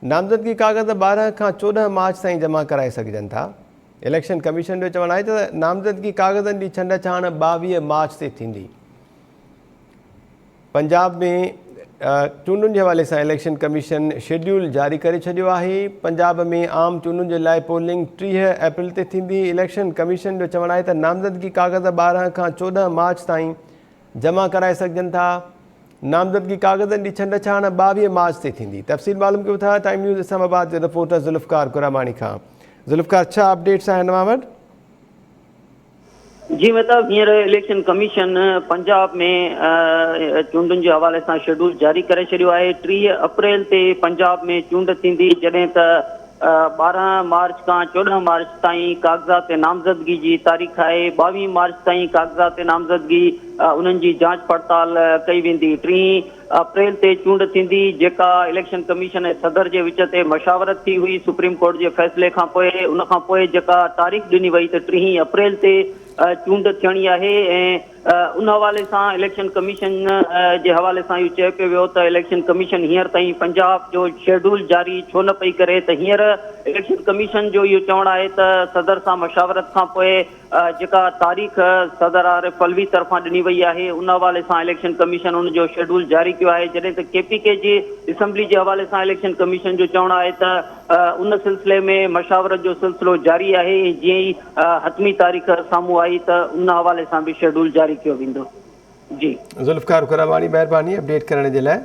नामज़दगी कागज़ 12 खां 14 मार्च ताईं जमा कराए सघजनि था। इलेक्शन कमीशन जो चवणु आहे त नामज़दगी कागज़नि जी छंड छाण 22 मार्च ते थींदी। पंजाब में चूंडुनि जे हवाले सां इलेक्शन कमीशन शेड्यूल जारी करे छॾियो आहे। पंजाब में आम चूंडुनि जे लाइ पोलिंग 30 अप्रैल ते थींदी। इलेक्शन कमीशन जो चवणु आहे त नामज़दगी कागज़ 12 खां 14 मार्च ताईं जमा कराए सघजनि था। नामज़दगी कागज़नि जी छंड छाण 22 मार्च ते थींदी। तफ़सील मालूम कयो था टाइम न्यूज़ इस्लामाबाद जे रिपोर्टर ज़ुल्फ़कार कुरामानी खां। ज़ुल्फ़कार, छा अपडेट्स आहिनि अवां वटि? जी मतलब हींअर इलेक्शन कमीशन पंजाब में चूंडुनि जे हवाले सां शेड्यूल जारी करे छॾियो आहे। 30 अप्रैल ते पंजाब में चूंड थींदी, जॾहिं त 12 मार्च खां 14 मार्च ताईं कागज़ात नामज़दगी जी तारीख़ आहे। 22 मार्च ताईं कागज़ात नामज़दगी उन्हनि जी जांच पड़ताल कई वेंदी। 30 अप्रैल ते चूंड थींदी, जेका इलेक्शन कमीशन ऐं सदर जे विच ते मशावरत थी हुई सुप्रीम कोर्ट जे फ़ैसिले खां पोइ। उन खां पोइ जेका तारीख़ ॾिनी वई त 30 अप्रैल ते चूंड थियणी आहे। ऐं उन हवाले सां इलेक्शन कमीशन जे हवाले सां इहो चयो पियो वियो त इलेक्शन कमीशन हींअर ताईं पंजाब जो शेड्यूल जारी छो न पई करे। त हींअर इलेक्शन कमीशन जो इहो चवणु आहे त सदर सां मशावरत खां पोइ जेका तारीख़ सदर आरिफ अलवी तरफ़ां ॾिनी वई आहे, उन हवाले सां इलेक्शन कमीशन उन जो शेड्यूल जारी कयो आहे। जॾहिं त KPK जी असेंबली जे हवाले सां इलेक्शन कमीशन जो चवणु आहे त उन सिलसिले में मशावरत जो सिलसिलो जारी आहे। जीअं ई हतमी तारीख़ साम्हूं आई त उन हवाले सां बि शेड्यूल जारी कयो वेंदो। जी ज़ुल्फ़कार कुरामानी, महिरबानी अपडेट करण जे लाइ।